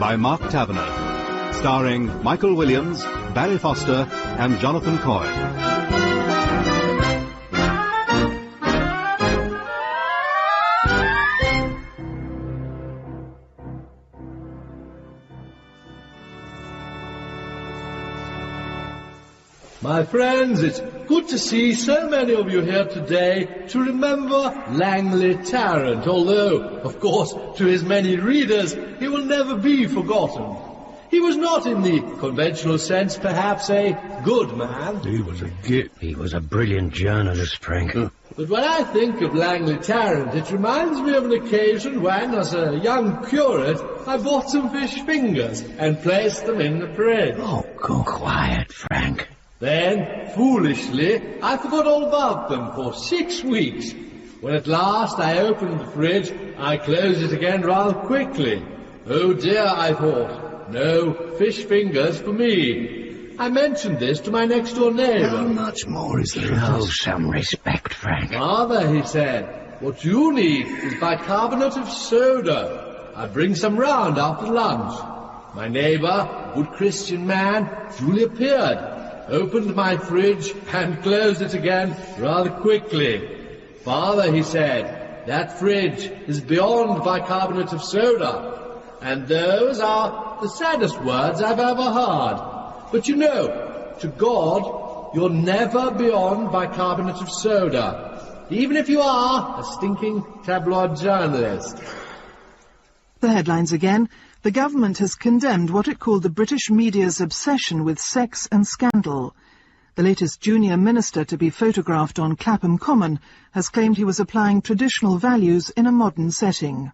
by Mark Tavener, starring Michael Williams, Barry Foster and Jonathan Coy. My friends, it's good to see so many of you here today to remember Langley Tarrant, although, of course, to his many readers, he will never be forgotten. He was not, in the conventional sense, perhaps a good man. He was a git. He was a brilliant journalist, Frank. But when I think of Langley Tarrant, it reminds me of an occasion when, as a young curate, I bought some fish fingers and placed them in the fridge. Oh, go quiet, Frank. Then, foolishly, I forgot all about them for 6 weeks. When at last I opened the fridge, I closed it again rather quickly. Oh dear, I thought, no fish fingers for me. I mentioned this to my next-door neighbour. How much more is there? Show some respect, Frank. Father, he said, what you need is bicarbonate of soda. I bring some round after lunch. My neighbour, good Christian man, duly appeared. Opened my fridge and closed it again rather quickly. Father, he said, that fridge is beyond bicarbonate of soda. And those are the saddest words I've ever heard. But you know, to God, you're never beyond bicarbonate of soda, even if you are a stinking tabloid journalist. The headlines again. The government has condemned what it called the British media's obsession with sex and scandal. The latest junior minister to be photographed on Clapham Common has claimed he was applying traditional values in a modern setting.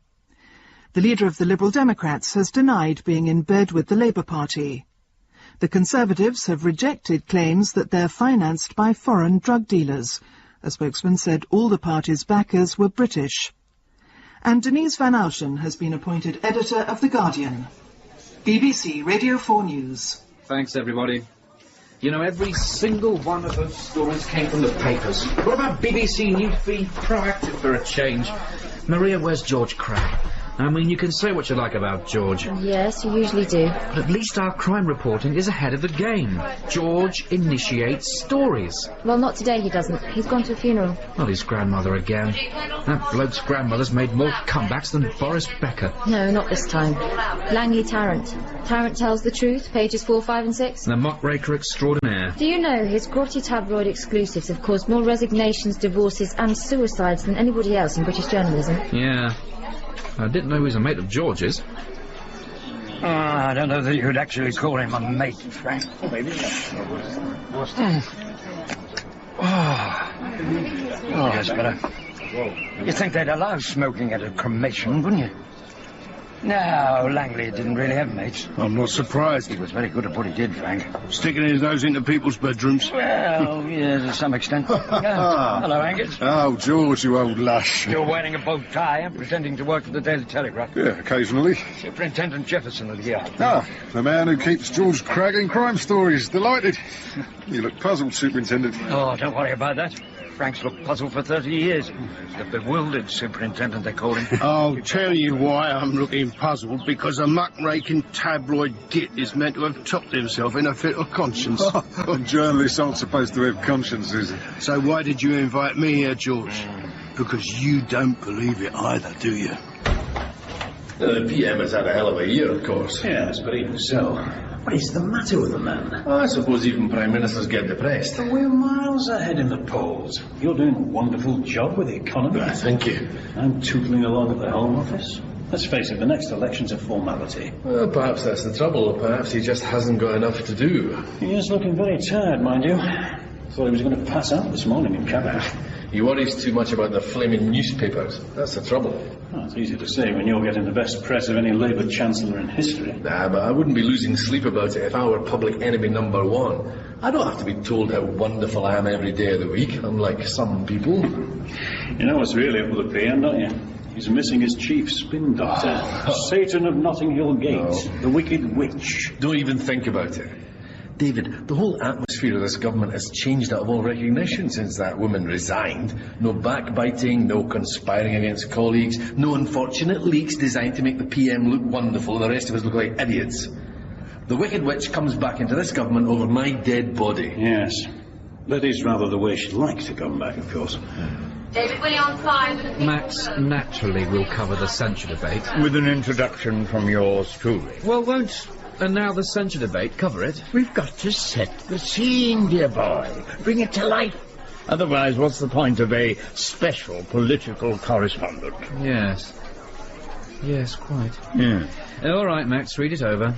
The leader of the Liberal Democrats has denied being in bed with the Labour Party. The Conservatives have rejected claims that they're financed by foreign drug dealers. A spokesman said all the party's backers were British. And Denise Van Alschen has been appointed editor of The Guardian. BBC Radio 4 News. Thanks, everybody. You know, every single one of those stories came from the papers. What about BBC Newsfeed? Proactive for a change. Maria, where's George Cragge? I mean, you can say what you like about George. Yes, you usually do. But at least our crime reporting is ahead of the game. George initiates stories. Well, not today he doesn't. He's gone to a funeral. Not his grandmother again. That bloke's grandmother's made more comebacks than Boris Becker. No, not this time. Langley Tarrant. Tarrant tells the truth, pages 4, 5 and 6. The muckraker extraordinaire. Do you know his grotty tabloid exclusives have caused more resignations, divorces and suicides than anybody else in British journalism? Yeah. I didn't know he was a mate of George's. I don't know that you could actually call him a mate, Frank. Maybe. Oh, that's better. You'd think they'd allow smoking at a cremation, wouldn't you? No, Langley didn't really have mates. I'm not surprised. He was very good at what he did, Frank. Sticking his nose into people's bedrooms. Well, yeah, to some extent. Hello, Angus. Oh, George, you old lush. You're wearing a bow tie and pretending to work for the Daily Telegraph. Yeah, occasionally. Superintendent Jefferson will be here. Ah, the man who keeps George Cragge in crime stories. Delighted. You look puzzled, Superintendent. Oh, don't worry about that. Frank's looked puzzled for 30 years. The bewildered superintendent, they call him. I'll tell you why I'm looking puzzled, because a muckraking tabloid git is meant to have topped himself in a fit of conscience. Journalists aren't supposed to have consciences. So why did you invite me here, George? Because you don't believe it either, do you? The PM has had a hell of a year, of course. Yes, but even so, what is the matter with the man? I suppose even Prime Ministers get depressed. But we're miles ahead in the polls. You're doing a wonderful job with the economy. Thank you. I'm tootling along at the Home Office. Let's face it, the next election's a formality. Well, perhaps that's the trouble. Perhaps he just hasn't got enough to do. He is looking very tired, mind you. Thought he was going to pass out this morning in cabinet. He worries too much about the flaming newspapers. That's the trouble. Oh, it's easy to say when you're getting the best press of any Labour Chancellor in history. Nah, but I wouldn't be losing sleep about it if I were public enemy number one. I don't have to be told how wonderful I am every day of the week, unlike some people. You know what's really up with the PM, don't you? He's missing his chief spin doctor. Satan of Notting Hill Gate, the wicked witch. Don't even think about it. David, the whole atmosphere of this government has changed out of all recognition since that woman resigned. No backbiting, no conspiring against colleagues, no unfortunate leaks designed to make the PM look wonderful and the rest of us look like idiots. The Wicked Witch comes back into this government over my dead body. Yes. That is rather the way she'd like to come back, of course. David William 5. Max naturally will cover the censure debate. With an introduction from yours truly. Well, won't And now the censure debate, cover it. We've got to set the scene, dear boy. Bring it to life. Otherwise, what's the point of a special political correspondent? Yes. Yes, quite. Yeah. All right, Max, read it over.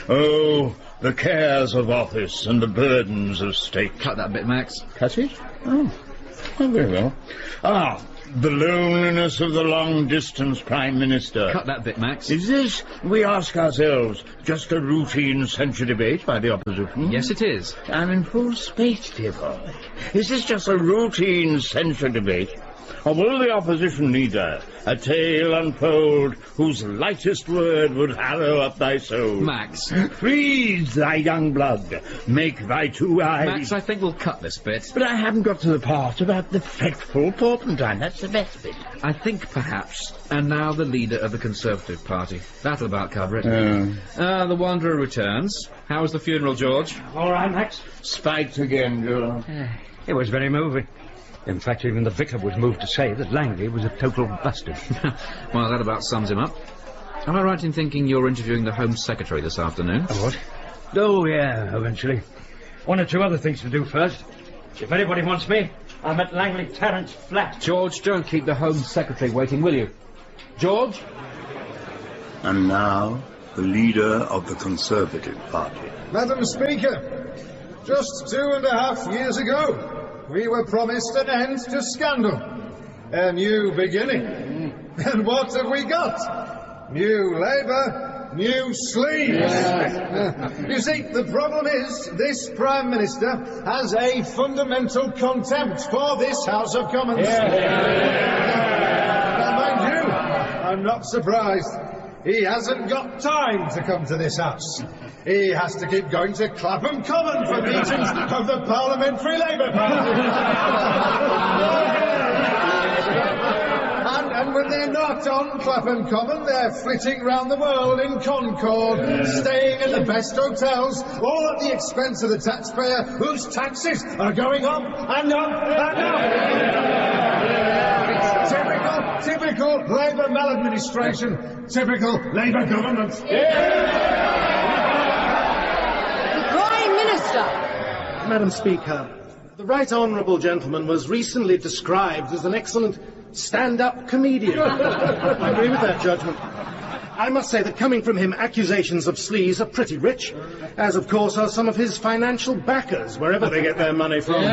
Oh, the cares of office and the burdens of state. Cut that bit, Max. Cut it? Oh, very well. The loneliness of the long-distance Prime Minister. Cut that bit, Max. Is this, we ask ourselves, just a routine censure debate by the opposition? Yes, it is. I'm in full space, dear boy. Is this just a routine censure debate? Or will the opposition leader a tale unfold whose lightest word would harrow up thy soul? Max. Freeze thy young blood, make thy two eyes... Max, I think we'll cut this bit. But I haven't got to the part about the fretful porpentine. That's the best bit. I think perhaps, and now the leader of the Conservative Party. That'll about cover it. The Wanderer returns. How was the funeral, George? All right, Max. Spiked again, George. It was very moving. In fact, even the vicar was moved to say that Langley was a total bastard. Well, that about sums him up. Am I right in thinking you're interviewing the Home Secretary this afternoon? What? Oh, yeah, eventually. One or two other things to do first. If anybody wants me, I'm at Langley Terrace flat. George, don't keep the Home Secretary waiting, will you? George? And now, the leader of the Conservative Party. Madam Speaker, just 2.5 years ago, we were promised an end to scandal, a new beginning. And what have we got? New Labour, new sleeves. You see, the problem is this Prime Minister has a fundamental contempt for this House of Commons. Now, mind you, I'm not surprised. He hasn't got time to come to this House. He has to keep going to Clapham Common for meetings of the Parliamentary Labour Party. and when they're not on Clapham Common, they're flitting round the world in Concord, staying in the best hotels, all at the expense of the taxpayer, whose taxes are going up and up and up. Typical Labour maladministration. Typical Labour government. Madam Speaker, the Right Honourable Gentleman was recently described as an excellent stand-up comedian. I agree with that judgment. I must say that coming from him, accusations of sleaze are pretty rich, as of course are some of his financial backers, wherever they get their money from.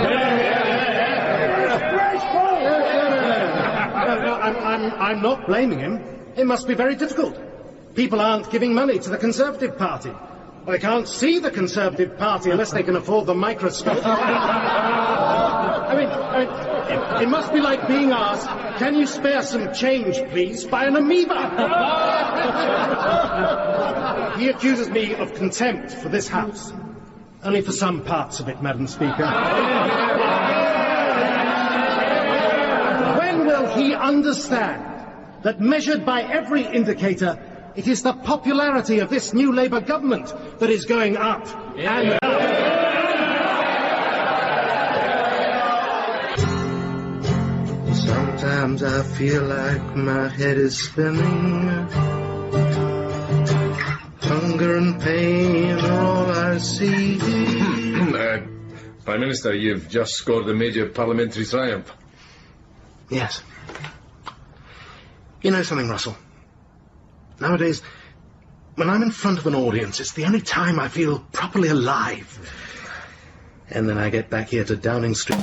I'm not blaming him. It must be very difficult. People aren't giving money to the Conservative Party. They can't see the Conservative Party unless they can afford the microscope. I mean, it must be like being asked, can you spare some change, please, by an amoeba? He accuses me of contempt for this House. Only for some parts of it, Madam Speaker. When will he understand that, measured by every indicator, it is the popularity of this new Labour government that is going up and up. Sometimes I feel like my head is spinning. Hunger and pain are all I see. Prime Minister, you've just scored a major parliamentary triumph. Yes. You know something, Russell? Nowadays, when I'm in front of an audience, it's the only time I feel properly alive. And then I get back here to Downing Street.